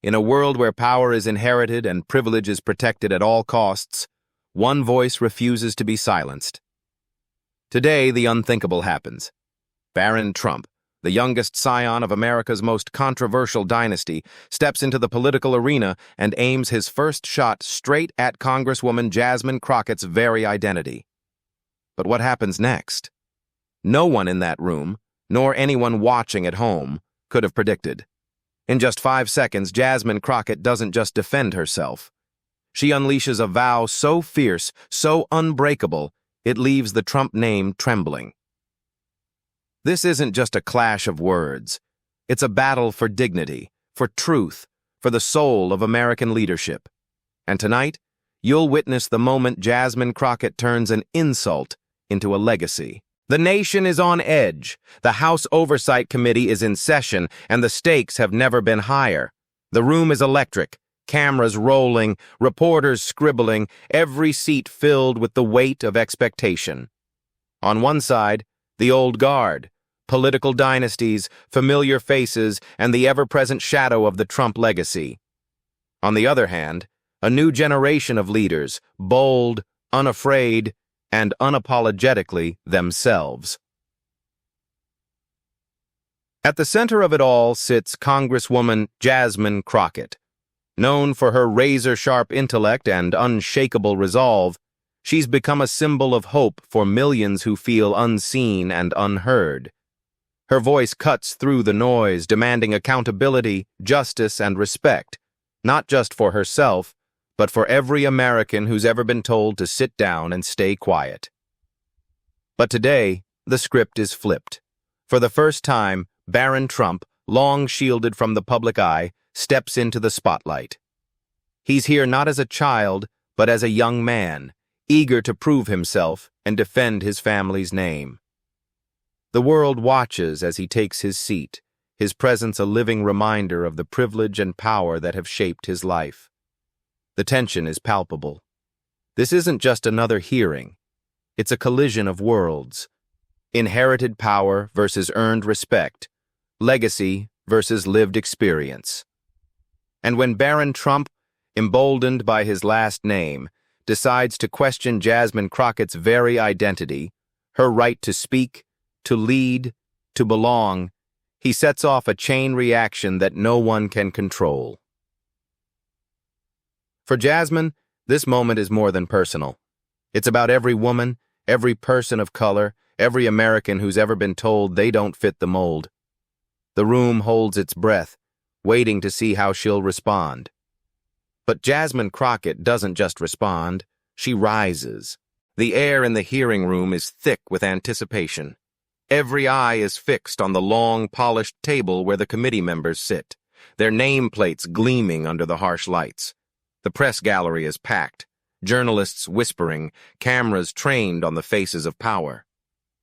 In a world where power is inherited and privilege is protected at all costs, one voice refuses to be silenced. Today, the unthinkable happens. Barron Trump, the youngest scion of America's most controversial dynasty, steps into the political arena and aims his first shot straight at Congresswoman Jasmine Crockett's very identity. But what happens next? No one in that room, nor anyone watching at home, could have predicted. In just 5 seconds, Jasmine Crockett doesn't just defend herself. She unleashes a vow so fierce, so unbreakable, it leaves the Trump name trembling. This isn't just a clash of words. It's a battle for dignity, for truth, for the soul of American leadership. And tonight, you'll witness the moment Jasmine Crockett turns an insult into a legacy. The nation is on edge. The House Oversight Committee is in session, and the stakes have never been higher. The room is electric, cameras rolling, reporters scribbling, every seat filled with the weight of expectation. On one side, the old guard, political dynasties, familiar faces, and the ever-present shadow of the Trump legacy. On the other hand, a new generation of leaders, bold, unafraid, and unapologetically themselves. At the center of it all sits Congresswoman Jasmine Crockett. Known for her razor-sharp intellect and unshakable resolve, she's become a symbol of hope for millions who feel unseen and unheard. Her voice cuts through the noise, demanding accountability, justice, and respect, not just for herself, but for every American who's ever been told to sit down and stay quiet. But today, the script is flipped. For the first time, Barron Trump, long shielded from the public eye, steps into the spotlight. He's here not as a child, but as a young man, eager to prove himself and defend his family's name. The world watches as he takes his seat, his presence a living reminder of the privilege and power that have shaped his life. The tension is palpable. This isn't just another hearing. It's a collision of worlds. Inherited power versus earned respect. Legacy versus lived experience. And when Barron Trump, emboldened by his last name, decides to question Jasmine Crockett's very identity, her right to speak, to lead, to belong, he sets off a chain reaction that no one can control. For Jasmine, this moment is more than personal. It's about every woman, every person of color, every American who's ever been told they don't fit the mold. The room holds its breath, waiting to see how she'll respond. But Jasmine Crockett doesn't just respond, she rises. The air in the hearing room is thick with anticipation. Every eye is fixed on the long, polished table where the committee members sit, their nameplates gleaming under the harsh lights. The press gallery is packed, journalists whispering, cameras trained on the faces of power.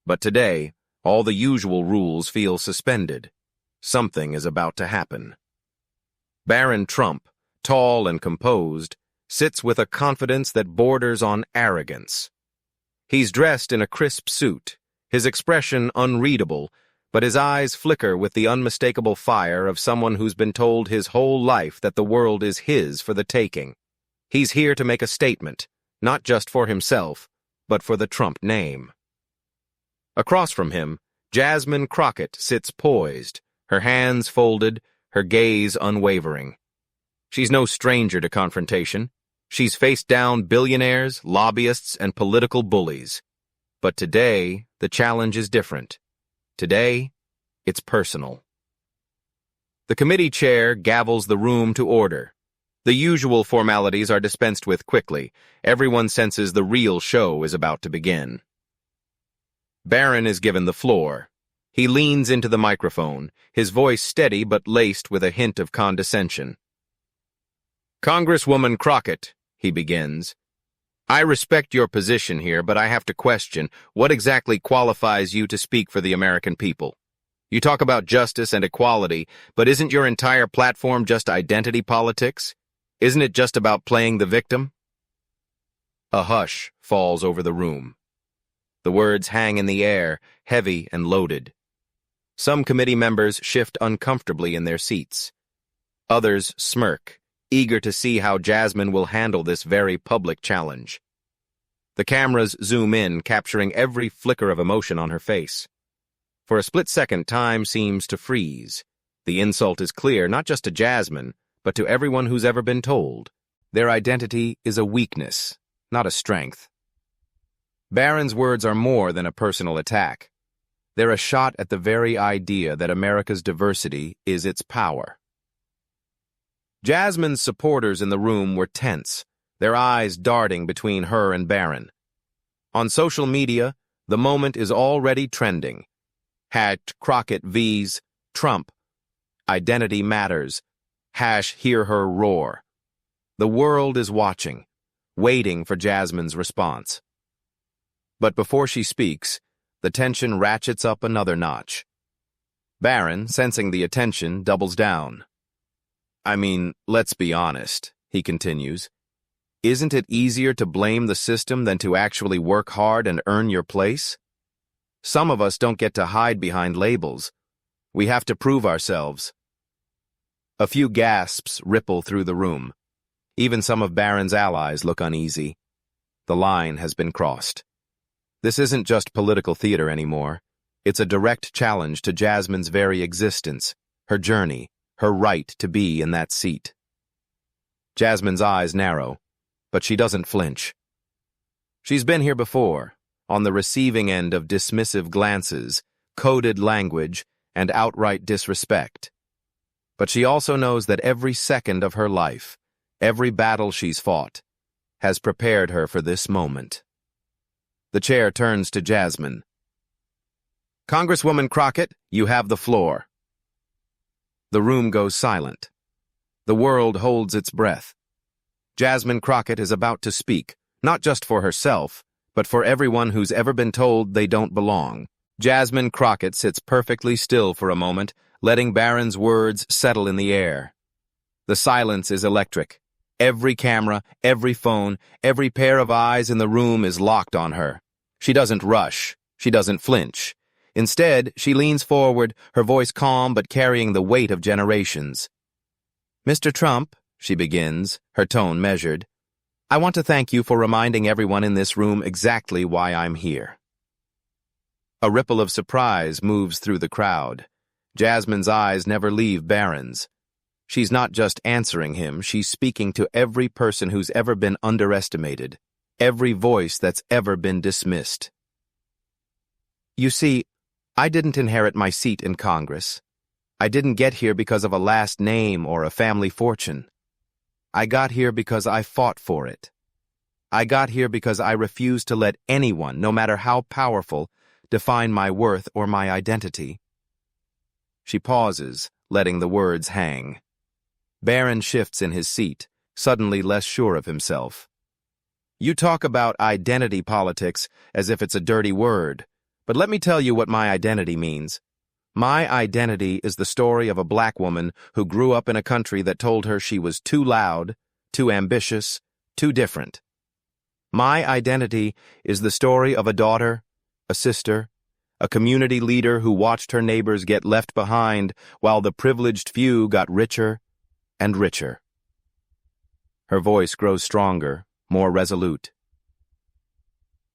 But today, all the usual rules feel suspended. Something is about to happen. Barron Trump, tall and composed, sits with a confidence that borders on arrogance. He's dressed in a crisp suit, his expression unreadable, but his eyes flicker with the unmistakable fire of someone who's been told his whole life that the world is his for the taking. He's here to make a statement, not just for himself, but for the Trump name. Across from him, Jasmine Crockett sits poised, her hands folded, her gaze unwavering. She's no stranger to confrontation. She's faced down billionaires, lobbyists, and political bullies. But today, the challenge is different. Today, it's personal. The committee chair gavels the room to order. The usual formalities are dispensed with quickly. Everyone senses the real show is about to begin. Barron is given the floor. He leans into the microphone, his voice steady but laced with a hint of condescension. "Congresswoman Crockett," he begins, "I respect your position here, but I have to question what exactly qualifies you to speak for the American people. You talk about justice and equality, but isn't your entire platform just identity politics? Isn't it just about playing the victim?" A hush falls over the room. The words hang in the air, heavy and loaded. Some committee members shift uncomfortably in their seats. Others smirk, eager to see how Jasmine will handle this very public challenge. The cameras zoom in, capturing every flicker of emotion on her face. For a split second, time seems to freeze. The insult is clear, not just to Jasmine, but to everyone who's ever been told. Their identity is a weakness, not a strength. Barron's words are more than a personal attack. They're a shot at the very idea that America's diversity is its power. Jasmine's supporters in the room were tense, their eyes darting between her and Barron. On social media, the moment is already trending. #Crockett vs. Trump. Identity matters. #hear her roar. The world is watching, waiting for Jasmine's response. But before she speaks, the tension ratchets up another notch. Barron, sensing the attention, doubles down. "I mean, let's be honest," he continues. "Isn't it easier to blame the system than to actually work hard and earn your place? Some of us don't get to hide behind labels. We have to prove ourselves." A few gasps ripple through the room. Even some of Barron's allies look uneasy. The line has been crossed. This isn't just political theater anymore. It's a direct challenge to Jasmine's very existence, her journey, her right to be in that seat. Jasmine's eyes narrow, but she doesn't flinch. She's been here before, on the receiving end of dismissive glances, coded language, and outright disrespect. But she also knows that every second of her life, every battle she's fought, has prepared her for this moment. The chair turns to Jasmine. "Congresswoman Crockett, you have the floor." The room goes silent. The world holds its breath. Jasmine Crockett is about to speak, not just for herself, but for everyone who's ever been told they don't belong. Jasmine Crockett sits perfectly still for a moment, letting Barron's words settle in the air. The silence is electric. Every camera, every phone, every pair of eyes in the room is locked on her. She doesn't rush. She doesn't flinch. Instead, she leans forward, her voice calm but carrying the weight of generations. "Mr. Trump," she begins, her tone measured, "I want to thank you for reminding everyone in this room exactly why I'm here." A ripple of surprise moves through the crowd. Jasmine's eyes never leave Barron's. She's not just answering him, she's speaking to every person who's ever been underestimated, every voice that's ever been dismissed. "You see, I didn't inherit my seat in Congress. I didn't get here because of a last name or a family fortune. I got here because I fought for it. I got here because I refused to let anyone, no matter how powerful, define my worth or my identity." She pauses, letting the words hang. Barron shifts in his seat, suddenly less sure of himself. "You talk about identity politics as if it's a dirty word, but let me tell you what my identity means. My identity is the story of a black woman who grew up in a country that told her she was too loud, too ambitious, too different. My identity is the story of a daughter, a sister, a community leader who watched her neighbors get left behind while the privileged few got richer and richer." Her voice grows stronger, more resolute.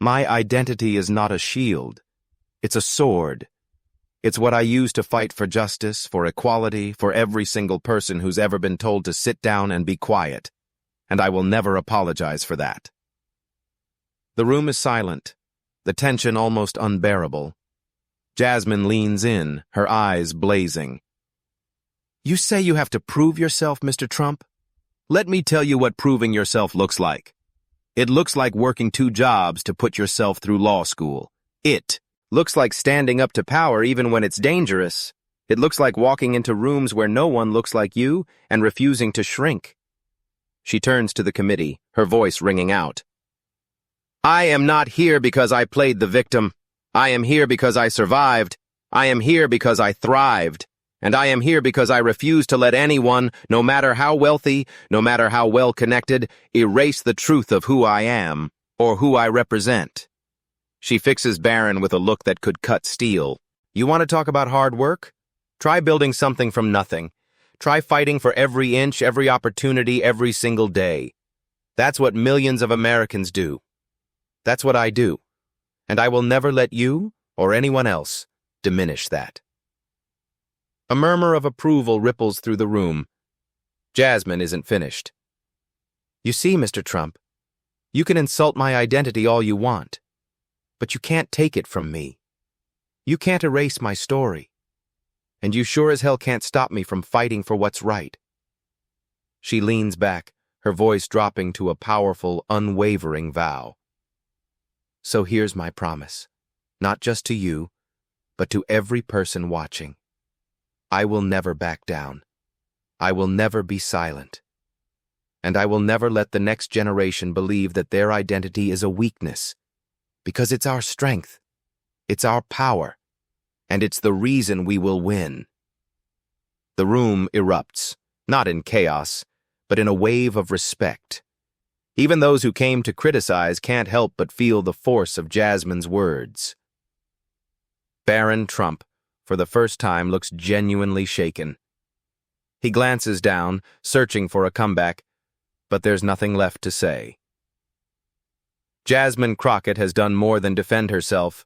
"My identity is not a shield. It's a sword. It's what I use to fight for justice, for equality, for every single person who's ever been told to sit down and be quiet. And I will never apologize for that." The room is silent, the tension almost unbearable. Jasmine leans in, her eyes blazing. "You say you have to prove yourself, Mr. Trump? Let me tell you what proving yourself looks like. It looks like working 2 jobs to put yourself through law school. It looks like standing up to power even when it's dangerous. It looks like walking into rooms where no one looks like you and refusing to shrink." She turns to the committee, her voice ringing out. "I am not here because I played the victim. I am here because I survived. I am here because I thrived. And I am here because I refuse to let anyone, no matter how wealthy, no matter how well-connected, erase the truth of who I am, or who I represent." She fixes Barron with a look that could cut steel. "You want to talk about hard work? Try building something from nothing. Try fighting for every inch, every opportunity, every single day. That's what millions of Americans do. That's what I do. And I will never let you or anyone else diminish that. A murmur of approval ripples through the room. Jasmine isn't finished. You see, Mr. Trump, you can insult my identity all you want, but you can't take it from me. You can't erase my story. And you sure as hell can't stop me from fighting for what's right. She leans back, her voice dropping to a powerful, unwavering vow. So here's my promise, not just to you, but to every person watching. I will never back down. I will never be silent. And I will never let the next generation believe that their identity is a weakness, because it's our strength, it's our power, and it's the reason we will win. The room erupts, not in chaos, but in a wave of respect. Even those who came to criticize can't help but feel the force of Jasmine's words. Barron Trump, for the first time, looks genuinely shaken. He glances down, searching for a comeback, but there's nothing left to say. Jasmine Crockett has done more than defend herself.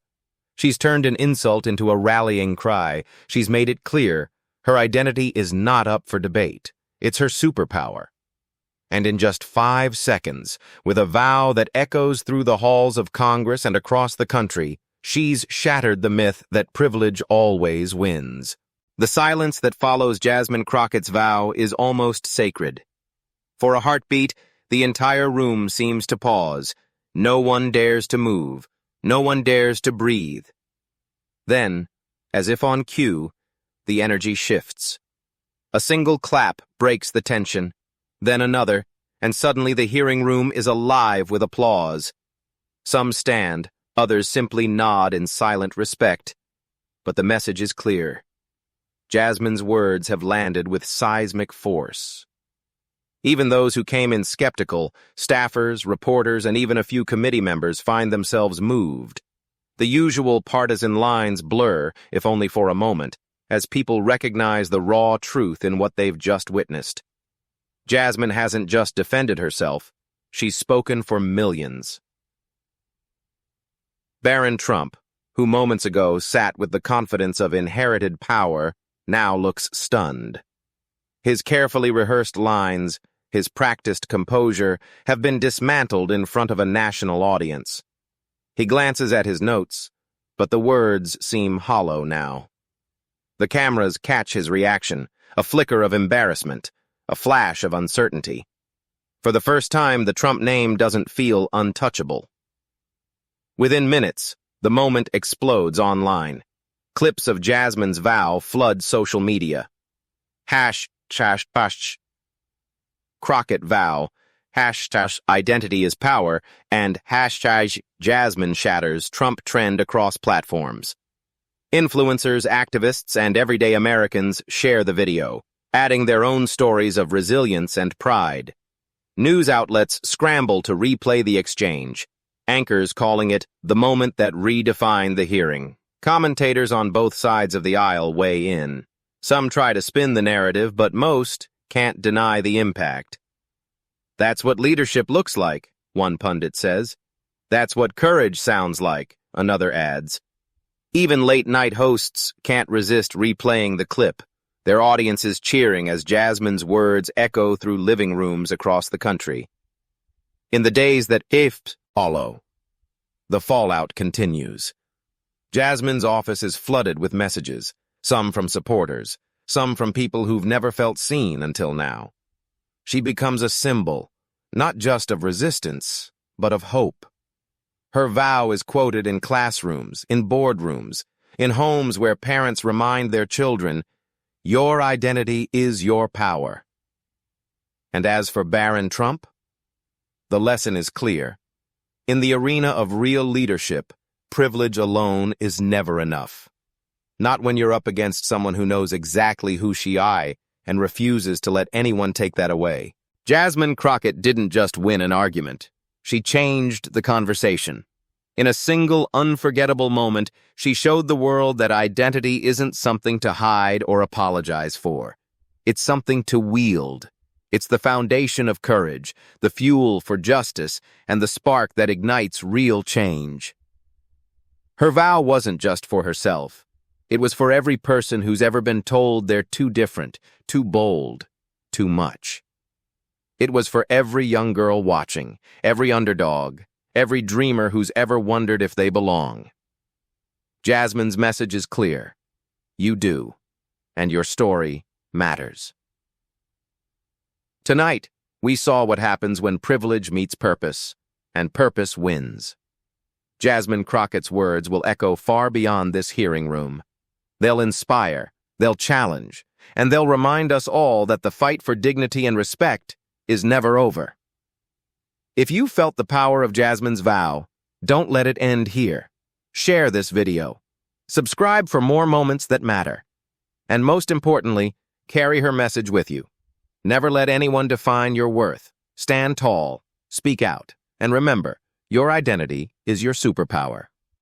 She's turned an insult into a rallying cry. She's made it clear her identity is not up for debate. It's her superpower. And in just 5 seconds, with a vow that echoes through the halls of Congress and across the country, she's shattered the myth that privilege always wins. The silence that follows Jasmine Crockett's vow is almost sacred. For a heartbeat, the entire room seems to pause. No one dares to move. No one dares to breathe. Then, as if on cue, the energy shifts. A single clap breaks the tension, then another, and suddenly the hearing room is alive with applause. Some stand, others simply nod in silent respect. But the message is clear. Jasmine's words have landed with seismic force. Even those who came in skeptical, staffers, reporters, and even a few committee members find themselves moved. The usual partisan lines blur, if only for a moment, as people recognize the raw truth in what they've just witnessed. Jasmine hasn't just defended herself, she's spoken for millions. Barron Trump, who moments ago sat with the confidence of inherited power, now looks stunned. His carefully rehearsed lines, his practiced composure, have been dismantled in front of a national audience. He glances at his notes, but the words seem hollow now. The cameras catch his reaction, a flicker of embarrassment, a flash of uncertainty. For the first time, the Trump name doesn't feel untouchable. Within minutes, the moment explodes online. Clips of Jasmine's vow flood social media. Crockett vow, #identity is power, and #Jasmine shatters Trump trend across platforms. Influencers, activists, and everyday Americans share the video, adding their own stories of resilience and pride. News outlets scramble to replay the exchange, anchors calling it the moment that redefined the hearing. Commentators on both sides of the aisle weigh in. Some try to spin the narrative, but most can't deny the impact. That's what leadership looks like, one pundit says. That's what courage sounds like, another adds. Even late-night hosts can't resist replaying the clip, their audiences cheering as Jasmine's words echo through living rooms across the country. In the days that follow, the fallout continues. Jasmine's office is flooded with messages, some from supporters, some from people who've never felt seen until now. She becomes a symbol, not just of resistance, but of hope. Her vow is quoted in classrooms, in boardrooms, in homes where parents remind their children, your identity is your power. And as for Barron Trump, the lesson is clear. In the arena of real leadership, privilege alone is never enough. Not when you're up against someone who knows exactly who she is and refuses to let anyone take that away. Jasmine Crockett didn't just win an argument. She changed the conversation. In a single, unforgettable moment, she showed the world that identity isn't something to hide or apologize for. It's something to wield. It's the foundation of courage, the fuel for justice, and the spark that ignites real change. Her vow wasn't just for herself. It was for every person who's ever been told they're too different, too bold, too much. It was for every young girl watching, every underdog, every dreamer who's ever wondered if they belong. Jasmine's message is clear. You do, and your story matters. Tonight, we saw what happens when privilege meets purpose, and purpose wins. Jasmine Crockett's words will echo far beyond this hearing room. They'll inspire, they'll challenge, and they'll remind us all that the fight for dignity and respect is never over. If you felt the power of Jasmine's vow, don't let it end here. Share this video. Subscribe for more moments that matter. And most importantly, carry her message with you. Never let anyone define your worth. Stand tall, speak out, and remember, your identity is your superpower.